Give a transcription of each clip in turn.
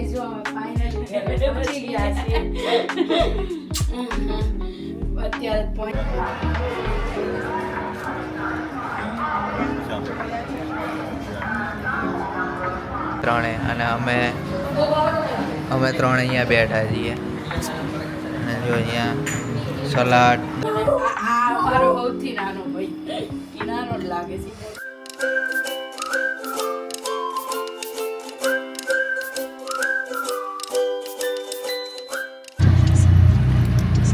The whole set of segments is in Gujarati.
ગાઈસ જો અમે ફાઇનલી ઘરે પહોંચી ગયા છીએ. અત્યારે ત્રણે અને અમે ત્રણ અહીંયા બેઠા છીએ અને જો અહીંયા સલાડ આ મારો સૌથી નાનો ભાઈ નાનો જ લાગે છે.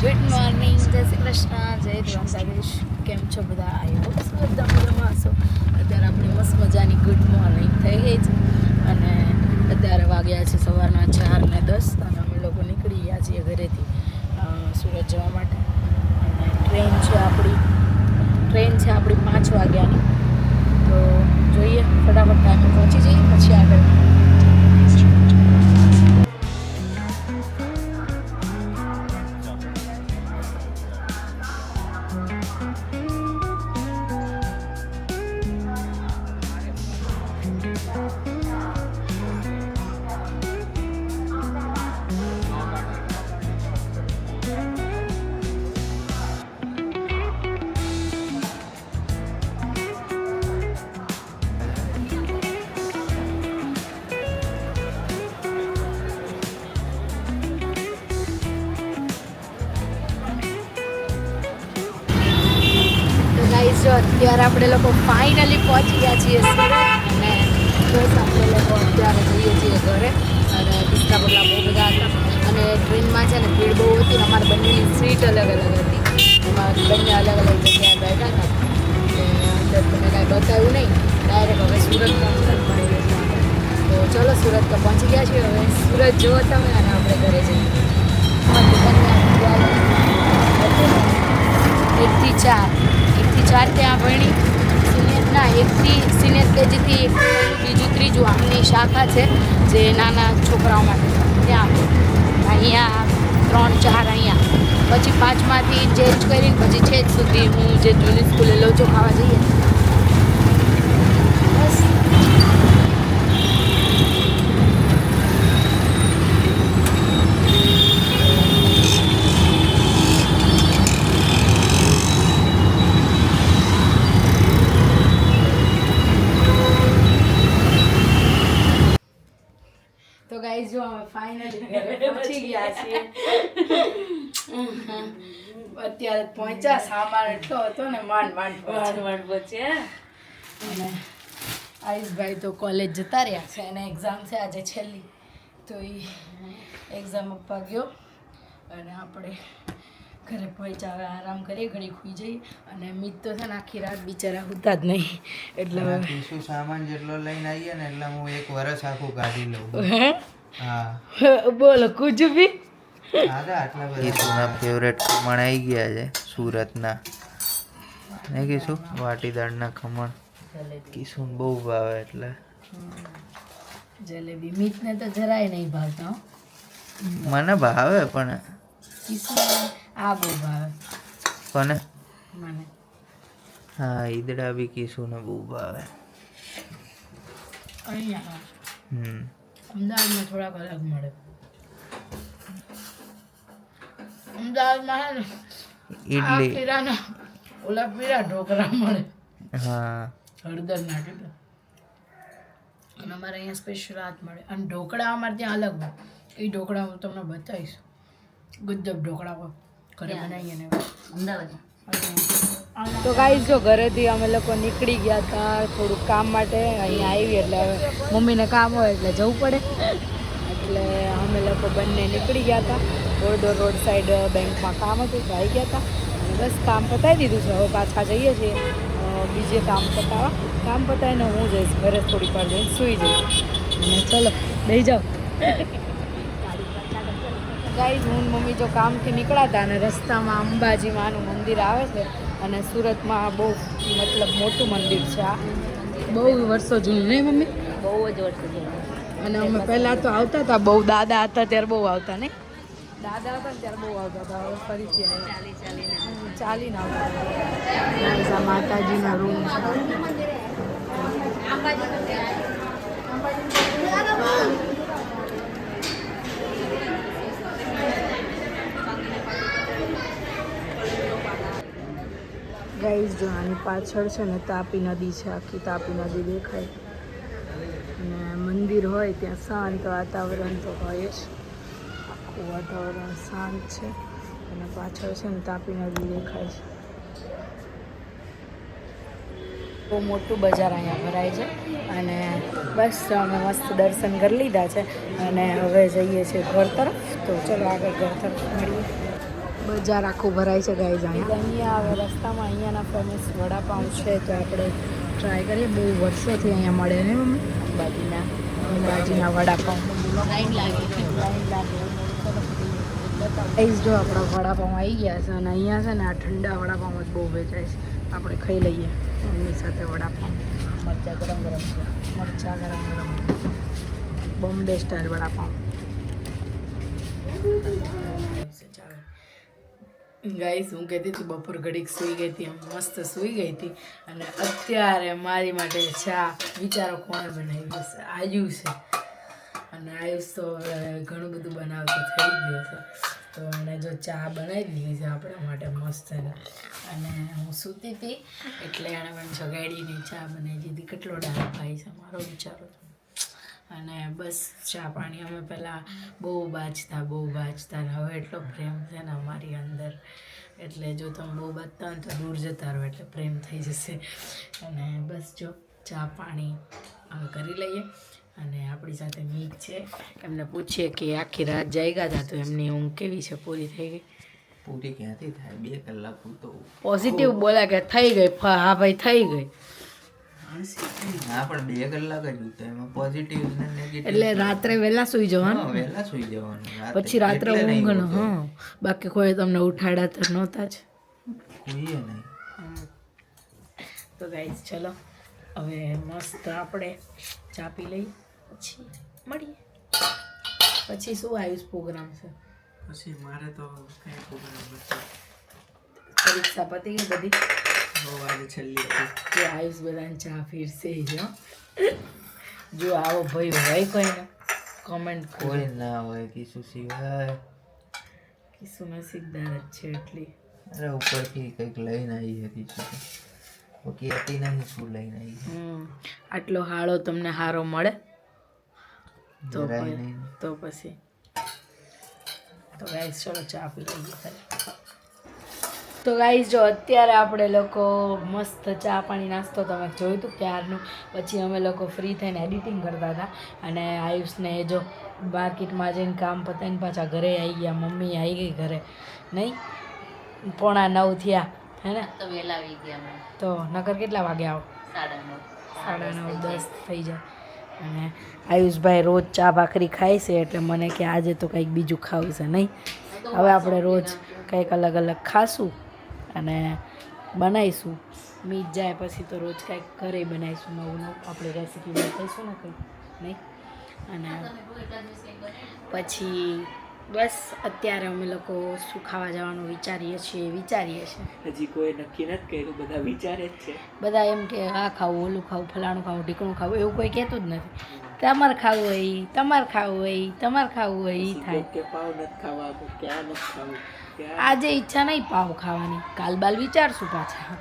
ગુડ મોર્નિંગ, જય શ્રી કૃષ્ણ, જય દ્વારકાધીશ. કેમ છો બધા? આઈ હોપ બધા મજામાં હશો. અત્યારે આપણી મસ્ત મજાની ગુડ મોર્નિંગ થઈ ગઈ છે અને અત્યારે વાગ્યા છે સવારના 4:10 અને અમે લોકો નીકળી ગયા છીએ ઘરેથી સુરત જવા માટે. અને ટ્રેન છે આપણી 5 વાગ્યાની. તો જોઈએ ફટાફટ ટાઈમે પહોંચી જઈએ પછી આગળ. જો અત્યારે આપણે લોકો ફાઇનલી પહોંચી ગયા છીએ સુરત અને બસ આપણે લોકો અત્યારે જઈએ છીએ ઘરે. અને પિસ્તા પગલા બહુ બધા હતા અને ટ્રેનમાં છે ને ભીડ બહુ હતી. અમારે બંનેની સીટ અલગ અલગ હતી, એમાં બંને અલગ અલગ જગ્યાએ બેઠા હતા. અંદર તમને કાંઈ બતાવ્યું નહીં, ડાયરેક્ટ હવે સુરત પહોંચી ગયા. તો ચલો સુરત તો પહોંચી ગયા છીએ. હવે સુરત જુઓ તમે અને આપણે ઘરે જઈએ. 1 થી 4 ત્યાં ભણી સિનિયર કેજીથી બીજું ત્રીજું આમની શાખા છે જે નાના છોકરાઓ માટે ત્યાં. અહીંયા 3, 4 અહીંયા પછી 5માંથી ચેન્જ કરીને પછી 6 સુધી હું જે જૂની સ્કૂલે લોચો ખાવા જઈએ. બસ તો ગાઈસ જો અમે ફાઇનલી ઘરે પહોંચી ગયા છીએ. અત્યારે પહોંચ્યા. સામાન એટલો હતો ને માંડ પહોંચ્યા. અને આયુષભાઈ તો કોલેજ જતા રહ્યા છે અને એક્ઝામ છે આજે છેલ્લી. તો એ એક્ઝામ આપવા ગયો અને આપણે ઘરે પહોંચ્યા. હવે આરામ કરીએ, ઘડી ખુઈ જઈએ. અને મિત તો છે ને આખી રાત બિચારા હોતા જ નહીં. એટલે શું સામાન જેટલો લઈને આવીએ ને એટલે હું 1 વર્ષ આખું કાઢી લઉં. હા બોલો કુછ બી. આટલા બધા ફેવરેટ ખમણ આવી ગયા છે સુરતના. ને કીશું વાટીદાળના ખમણ કીશું બહુ ભાવે એટલે જલેબી. મિતને તો જરાય નહીં ભાવતા. મને ભાવે પણ આ બહુ ભાવે કોને? મને. હા ઈદડા બી કીશું ને બહુ ભાવે. અહીંયા અમદાવાદમાં થોડાક અલગ મળે. અમદાવાદમાં ને ઈડલી પીરાના ઓલા પીરા ઢોકળા મળે. હા હળદર નાખી અને અમારે અહીંયા સ્પેશિયલ હાથ મળે. અને ઢોકળા અમારે ત્યાં અલગ હોય. એ ઢોકળા હું તમને બતાવીશ. ગજબ ઢોકળા હોય ઘરે બનાવીએ ને અમદાવાદમાં. તો ગાઈસ જો ઘરેથી અમે લોકો નીકળી ગયા હતા થોડુંક કામ માટે. અહીંયા આવી એટલે હવે મમ્મીને કામ હોય એટલે જવું પડે. એટલે અમે લોકો બંને નીકળી ગયા હતા. રોડ સાઈડ બેંકમાં કામ હતું તો આવી ગયા હતા. અને બસ કામ પતાવી દીધું છે. હવે પાછા જઈએ છીએ બીજે કામ પતાવવા. કામ પતાવીને હું જઈશ ઘરે થોડીક વાર જઈને સૂઈ જઈશ. અને ચલો લઈ જાઓ. ગાઈસ હું મમ્મી જો કામથી નીકળ્યા હતા અને રસ્તામાં અંબાજી માનું મંદિર આવે છે. અને સુરતમાં બહુ મતલબ મોટું મંદિર છે આ. બહુ વર્ષો જૂનું નહીં મમ્મી? બહુ જ વર્ષો જૂનું. અને અમે પહેલાં તો આવતા હતા, બહુ દાદા હતા ત્યારે બહુ આવતા નહીં? દાદા હતા ને ત્યારે બહુ આવતા હતા. હવે ફરીથી ચાલીને આવતા હતા. માતાજીના રૂમ છે. ગાઈસ જો આની પાછળ છે ને તાપી નદી છે, આખી તાપી નદી દેખાય અને મંદિર હોય ત્યાં શાંત વાતાવરણ તો હોય જ, આખું વાતાવરણ શાંત છે અને પાછળ છે ને તાપી નદી દેખાય છે. બહુ મોટું બજાર અહીંયા ભરાય છે અને બસ અમે મસ્ત દર્શન કરી લીધા છે અને હવે જઈએ છીએ ઘર તરફ. તો ચલો આગળ ઘર તરફ મળીએ. બજાર આખું ભરાય છે ગાઈઝ અહીંયા હવે રસ્તામાં અહીંયાના ફેમસ વડાપાઉં છે તો આપણે ટ્રાય કરીએ. બહુ વર્ષોથી અહીંયા મળે ને બાજીના વડાપાઉં. લાઈન લાગે ગાઈઝ જો આપણા વડાપાઉં આવી ગયા છે અને અહીંયા છે ને આ ઠંડા વડાપાઉં જ બહુ વેચાય છે. આપણે ખાઈ લઈએ મમ્મી સાથે વડાપાઉં. મરચાં ગરમ ગરમ છે, મરચાં ગરમ ગરમ, બોમ્બે સ્ટાઇલ વડાપાઉં. ગાઈસ હું કહેતી હતી બપોર ઘડીક સૂઈ ગઈ હતી, મસ્ત સૂઈ ગઈ હતી અને અત્યારે મારી માટે ચા વિચારો કોણે બનાવી હશે? આયુષ છે. અને આયુષ તો ઘણું બધું બનાવતો થઈ ગયો છે તો એણે જો ચા બનાવી દીધી છે આપણા માટે મસ્ત એને. અને હું સૂતી હતી એટલે એણે મને જગાડીને ચા બનાવી દીધી. કેટલો ડાર્ક ભાઈ છે મારો, વિચારો તો. અને બસ ચા પાણી અમે પહેલાં બહુ બાજતા ને હવે એટલો પ્રેમ છે ને અમારી અંદર, એટલે જો તમે બહુ બાજતા હોય તો દૂર જતા રહો એટલે પ્રેમ થઈ જશે. અને બસ જો ચા પાણી અમે કરી લઈએ અને આપણી સાથે મીત છે, એમને પૂછીએ કે આખી રાત જાગ્યા હતા તો એમની ઊંઘ કેવી છે, પૂરી થઈ ગઈ? પૂરી ક્યાંથી થાય, 2 કલાક તો પોઝિટિવ બોલ્યા કે થઈ ગઈ. હા ભાઈ થઈ ગઈ. હા પણ 2 કલાક જ હતું, એમાં પોઝિટિવ ને નેગેટિવ. એટલે રાત્રે વહેલા સુઈ જવાનું, વહેલા સુઈ જવાનું, પછી રાત્રે ઊંઘ ન. હા બાકી કોઈ તમને ઉઠાડ્યા તો નહોતા જ કોઈએ નહીં. તો ગાઈસ ચલો હવે મસ્ત આપણે ચા પી લઈએ પછી મળીએ. પછી શું આયુષ પ્રોગ્રામ છે? પછી મારે તો કઈ પ્રોગ્રામ નથી. પરીક્ષા પતી ગઈ બધી? આજે છેલ્લી હતી. જો આયુષ બધાને ચા પીરસે છે. જો આવો ભાઈ હોય કોઈને કમેન્ટ કોઈ ના હોય કિસુ સિવાય. કિસુ નસીબદાર જ છે એટલી. અરે ઉપરથી કંઈક લઈને આવી હતી શું બાકી હતી નહીં, શું લઈને આવી? આટલો હાળો તમને હારો મળે તો પછી તો ગાઈસ ચલો ચા પી લઈએ. તો ગાઈસ જો અત્યારે આપણે લોકો મસ્ત ચા પાણી નાસ્તો તમે જોયું હતું ક્યારનું. પછી અમે લોકો ફ્રી થઈને એડિટિંગ કરતા હતા અને આયુષને જો માર્કેટમાં જઈને કામ પતાવીને પાછા ઘરે આવી ગયા. મમ્મી આવી ગઈ ઘરે, નહીં 8:45 થયા હે ને? તો વહેલા આવી ગયા. તો નકર કેટલા વાગે આવો? 9:30 10 થઈ જાય. અને આયુષભાઈ રોજ ચા ભાખરી ખાય છે એટલે મને કે આજે તો કંઈક બીજું ખાવું છે. નહીં હવે આપણે રોજ કંઈક અલગ અલગ ખાશું અને બનાવીશું. મીત જાય પછી તો રોજ કંઈક ઘરે બનાવીશું, નવું આપણે રેસીપી બતાવીશું ને કંઈક. નહીં અને પછી બસ અત્યારે અમે લોકો શું ખાવા જવાનું વિચારીએ છીએ. હજી કોઈ નક્કી નથી કર્યું, બધા વિચારે જ છે. બધા એમ કે આ ખાવું, ઓલું ખાવું, ફલાણું ખાવું, ઢીકણું ખાવું, એવું કોઈ કહેતું જ નથી. તમારે ખાવું હોય, તમારે ખાવું હોય, તમારે ખાવું હોય એ થાય. કે પાવ નથી ખાવા, ક્યાં નથી ખાવું. આજે ઈચ્છા નહીં પાવ ખાવાની, કાલ બાલ વિચારશું પાછા.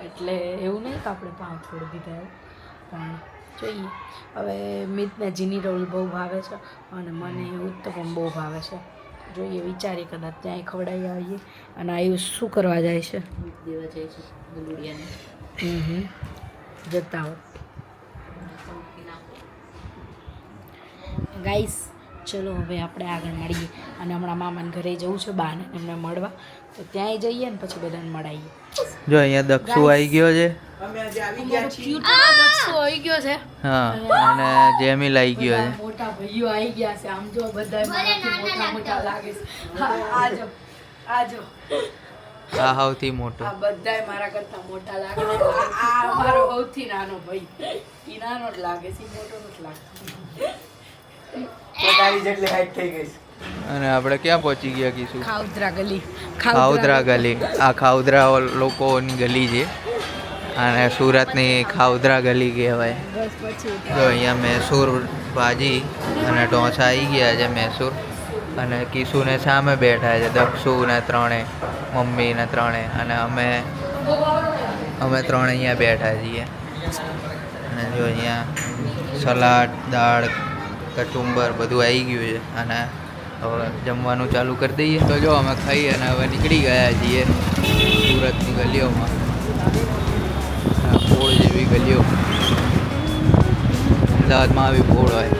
એટલે એવું નહીં કે આપણે પાવ છોડી દીધા એવું, પણ જોઈએ. હવે મીતને જીની રોલ બહુ ભાવે છે અને મને ઉત્તપમ બહુ ભાવે છે. જોઈએ વિચારીએ કદાચ ત્યાંય ખવડાવી આવીએ. અને આયુષ શું કરવા જાય છે? દેવા જાય છે ગુલુડિયાને. જતા હો ગાઈસ. ચલો હવે આપણે આગળ મળીએ અને હમણાં મામાને ઘરે જવું છે બાને એમને મળવા, તો ત્યાંય જઈએ ને પછી બધાને મળાઈએ. જો અહીંયા દક્ષુ આવી ગયો છે. દક્ષુ આવી ગયો છે. હા અને જેમિલ આવી ગયો છે. મોટા ભાઈઓ આવી ગયા છે. આમ જો બધા મોટા મોટા લાગે છે. આજો આ સૌથી મોટો. આ બધાય મારા કરતા મોટા લાગે છે. આ મારો સૌથી નાનો ભાઈ, ઈ નાનો જ લાગે છે, મોટો નથી લાગતો. અને આપણે ક્યાં પહોંચી ગયા કીશું? ખાઉદરા ગલી. આ ખાઉદરા લોકોની ગલી છે અને સુરતની ખાઉદરા ગલી કહેવાય. તો અહીંયા મૈસૂર ભાજી અને ઢોસા આવી ગયા છે મૈસૂર. અને કિશુને સામે બેઠા છે, દક્ષુ ને ત્રણે, મમ્મી ને ત્રણે, અને અમે અમે 3 અહીંયા બેઠા છીએ અને જો અહીંયા સલાડ દાળ કચુંબર બધું આવી ગયું છે અને હવે જમવાનું ચાલુ કરી દઈએ. તો જો અમે ખાઈ અને હવે નીકળી ગયા છીએ સુરતની ગલીઓમાં. પોળ જેવી ગલીઓ અમદાવાદમાં આવી પોળ હોય.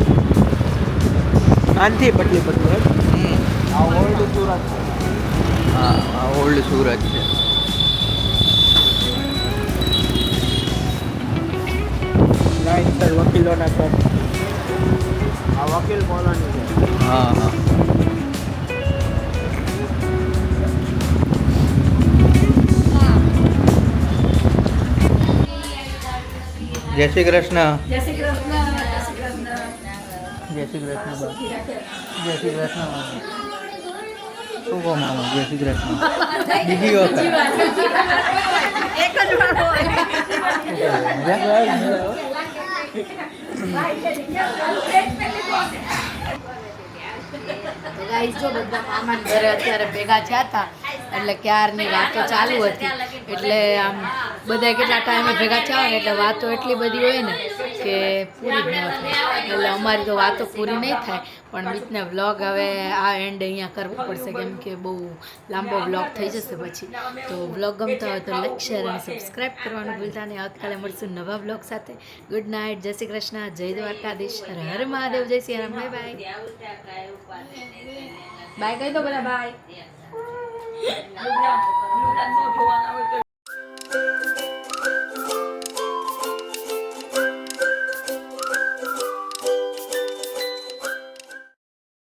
આનથી પટલી પટલી આ ઓલ્ડ સુરત. હા આ ઓલ્ડ સુરત છે. લાઈન સર વકીલોના ઘર. આ વકીલ કોલોની છે. હા હા જય શ્રી કૃષ્ણ. જય શ્રી કૃષ્ણ. જય શ્રી કૃષ્ણ. જય શ્રી કૃષ્ણ બા. જય શ્રી કૃષ્ણ મામા. શું કહો મામા? જય શ્રી કૃષ્ણ. બીજી વખત એક જ વાર હોય. ગાઈસ જો બધા મામાના ઘરે અત્યારે ભેગા થયા હતા એટલે ક્યારની વાતો ચાલુ હતી એટલે આમ બધા કેટલા ટાઈમે ભેગા થયા હોય ને એટલે વાતો એટલી બધી હોય ને કે પૂરી જ ન થાય. એટલે અમારી તો વાતો પૂરી નહીં થાય પણ બીજને વ્લોગ હવે આ એન્ડ અહીંયા કરવો પડશે કેમ કે બહુ લાંબો વ્લોગ થઈ જશે પછી. તો વ્લોગ ગમતો હોય તો લાઈક શેર અને સબસ્ક્રાઈબ કરવાનું ભૂલતા નહીં. આવતીકાલે મળશું નવા વ્લોગ સાથે. Good night. જય શ્રી કૃષ્ણ. જય દ્વારકાધીશ. હર હર મહાદેવ. જય Shri Ram. Bye bye. Bye કહી દો બધા બાય.